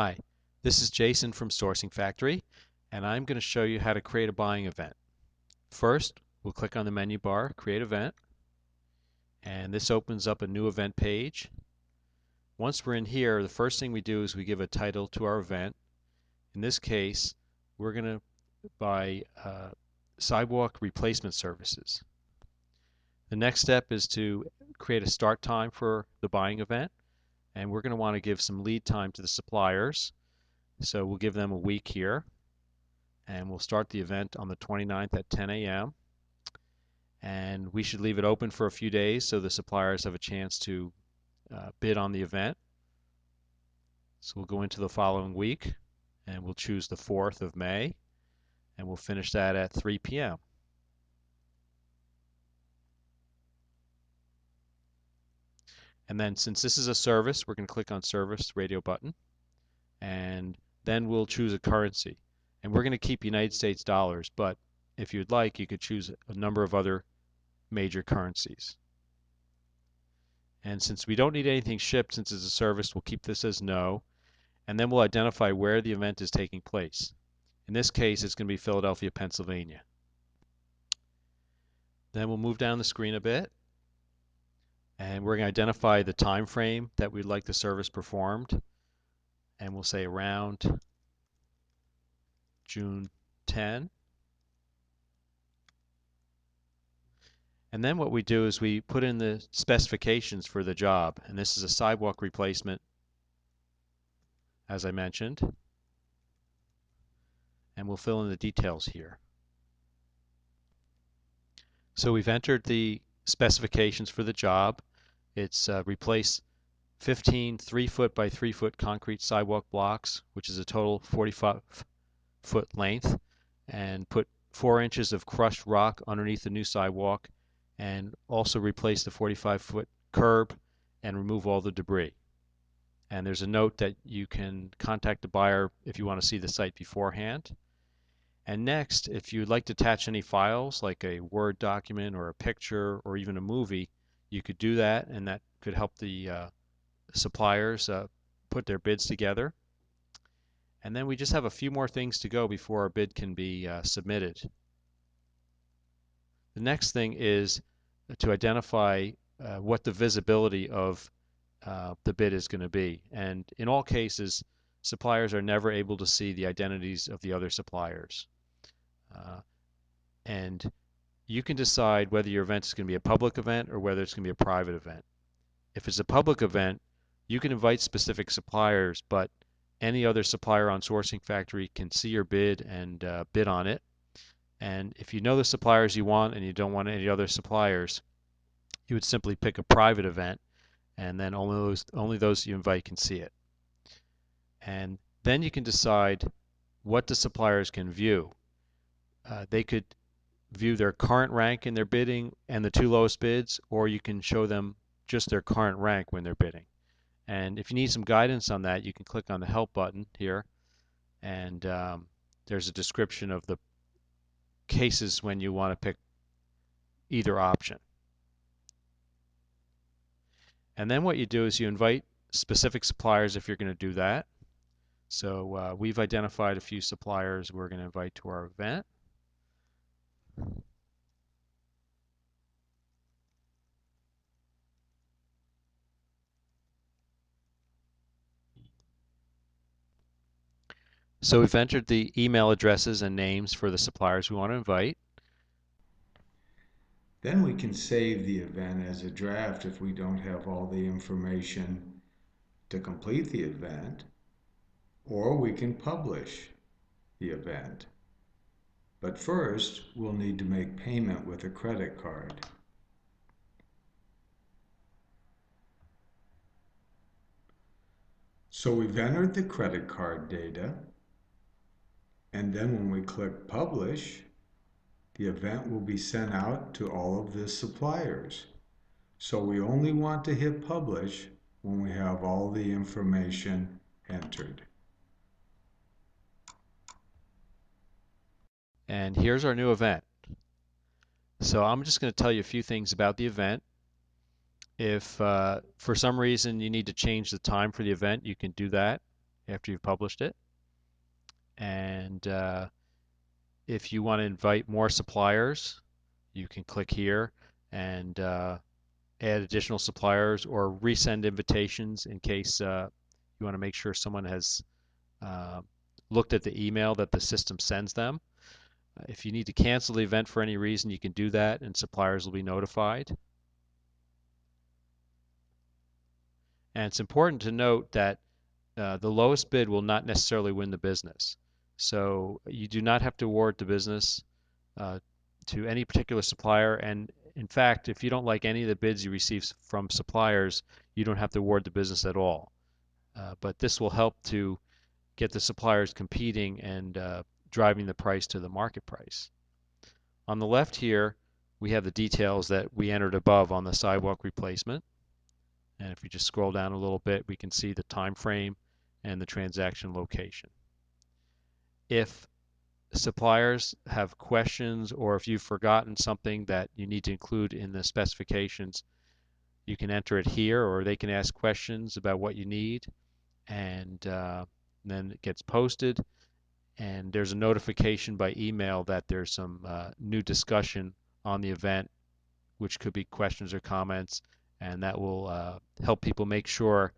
Hi, this is Jason from Sourcing Factory, and I'm going to show you how to create a buying event. First, we'll click on the menu bar, Create Event, and this opens up a new event page. Once we're in here, the first thing we do is we give a title to our event. In this case, we're going to buy sidewalk replacement services. The next step is to create a start time for the buying event, and we're going to want to give some lead time to the suppliers. So we'll give them a week here, and we'll start the event on the 29th at 10 a.m. And we should leave it open for a few days so the suppliers have a chance to bid on the event. So we'll go into the following week, and we'll choose the 4th of May, and we'll finish that at 3 p.m. And then since this is a service, we're going to click on Service Radio button, and then we'll choose a currency. And we're going to keep United States dollars, but if you'd like, you could choose a number of other major currencies. And since we don't need anything shipped, since it's a service, we'll keep this as no. And then we'll identify where the event is taking place. In this case, it's going to be Philadelphia, Pennsylvania. Then we'll move down the screen a bit, and we're going to identify the time frame that we'd like the service performed. And we'll say around June 10. And then what we do is we put in the specifications for the job. And this is a sidewalk replacement, as I mentioned. And we'll fill in the details here. So we've entered the specifications for the job. It's replace 15 3-foot by 3-foot concrete sidewalk blocks, which is a total 45-foot length, and put 4 inches of crushed rock underneath the new sidewalk, and also replace the 45-foot curb and remove all the debris. And there's a note that you can contact the buyer if you want to see the site beforehand. And next, if you'd like to attach any files like a Word document or a picture or even a movie, you could do that, and that could help the suppliers put their bids together. And then we just have a few more things to go before our bid can be submitted. The next thing is to identify what the visibility of the bid is going to be. And in all cases, suppliers are never able to see the identities of the other suppliers. And you can decide whether your event is going to be a public event or whether it's going to be a private event. If it's a public event, you can invite specific suppliers, but any other supplier on Sourcing Factory can see your bid and bid on it. And if you know the suppliers you want and you don't want any other suppliers, you would simply pick a private event, and then only those you invite can see it. And then you can decide what the suppliers can view. They could view their current rank in their bidding and the 2 lowest bids, or you can show them just their current rank when they're bidding. And if you need some guidance on that, you can click on the Help button here, and there's a description of the cases when you want to pick either option. And then what you do is you invite specific suppliers if you're going to do that. So we've identified a few suppliers we're going to invite to our event. So we've entered the email addresses and names for the suppliers we want to invite. Then we can save the event as a draft if we don't have all the information to complete the event, or we can publish the event. But first, we'll need to make payment with a credit card. So we've entered the credit card data, and then when we click Publish, the event will be sent out to all of the suppliers. So we only want to hit Publish when we have all the information entered. And here's our new event. So I'm just going to tell you a few things about the event. If for some reason you need to change the time for the event, you can do that. after you've published it. And if you want to invite more suppliers, you can click here and add additional suppliers or resend invitations in case you want to make sure someone has uh, looked at the email that the system sends them. If you need to cancel the event for any reason, you can do that and suppliers will be notified. And it's important to note that the lowest bid will not necessarily win the business. So you do not have to award the business uh, to any particular supplier. And in fact, if you don't like any of the bids you receive from suppliers, you don't have to award the business at all. But this will help to get the suppliers competing and driving the price to the market price. On the left here, we have the details that we entered above on the sidewalk replacement. And if we just scroll down a little bit, we can see the time frame and the transaction location. If suppliers have questions or if you've forgotten something that you need to include in the specifications, you can enter it here or they can ask questions about what you need, and then it gets posted and there's a notification by email that there's some new discussion on the event, which could be questions or comments, and that will help people make sure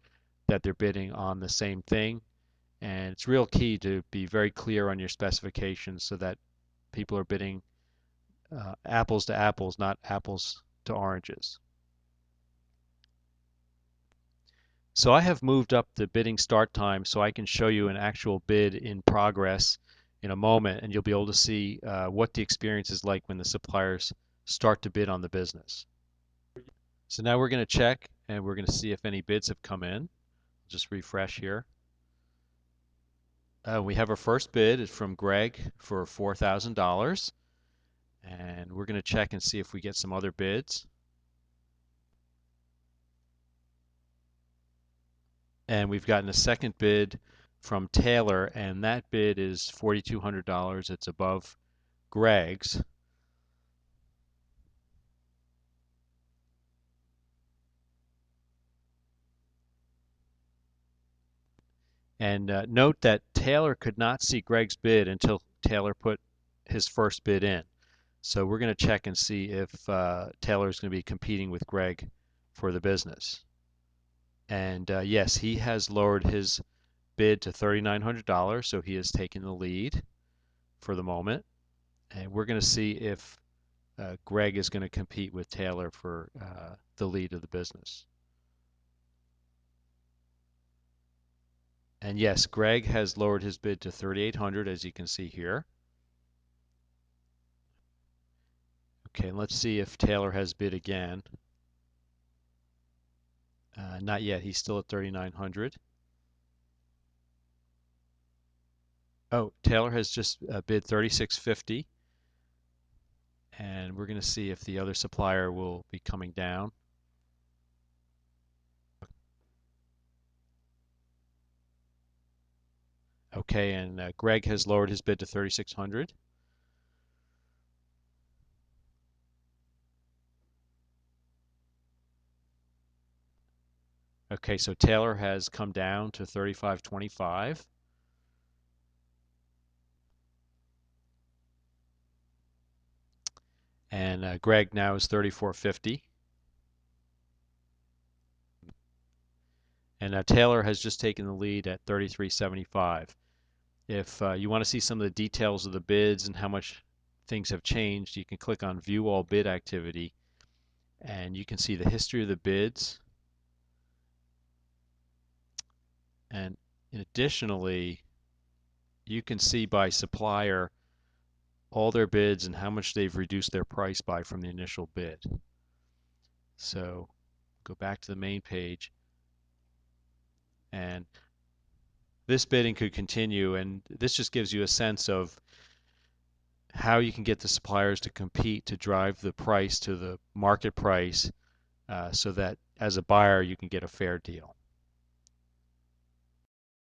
that they're bidding on the same thing. And it's real key to be very clear on your specifications so that people are bidding apples to apples, not apples to oranges. So I have moved up the bidding start time so I can show you an actual bid in progress in a moment, and you'll be able to see what the experience is like when the suppliers start to bid on the business. So now we're going to check and we're going to see if any bids have come in. Just refresh here. We have our first bid. It's from Greg for $4,000. And we're going to check and see if we get some other bids. And we've gotten a second bid from Taylor, and that bid is $4,200. It's above Greg's. And note that Taylor could not see Greg's bid until Taylor put his first bid in. So we're going to check and see if Taylor is going to be competing with Greg for the business. And yes, he has lowered his bid to $3,900, so he has taken the lead for the moment. And we're going to see if Greg is going to compete with Taylor for the lead of the business. And yes, Greg has lowered his bid to $3,800, as you can see here. Okay, let's see if Taylor has bid again. Not yet. He's still at $3,900. Oh, Taylor has just bid $3,650. And we're going to see if the other supplier will be coming down. Okay, and Greg has lowered his bid to $3,600. Okay, so Taylor has come down to $3,525. And Greg now is $3,450. And Taylor has just taken the lead at $3,375. If you want to see some of the details of the bids and how much things have changed, you can click on View All Bid Activity, and you can see the history of the bids. And additionally, you can see by supplier all their bids and how much they've reduced their price by from the initial bid. So go back to the main page, and this bidding could continue, and this just gives you a sense of how you can get the suppliers to compete to drive the price to the market price so that as a buyer you can get a fair deal.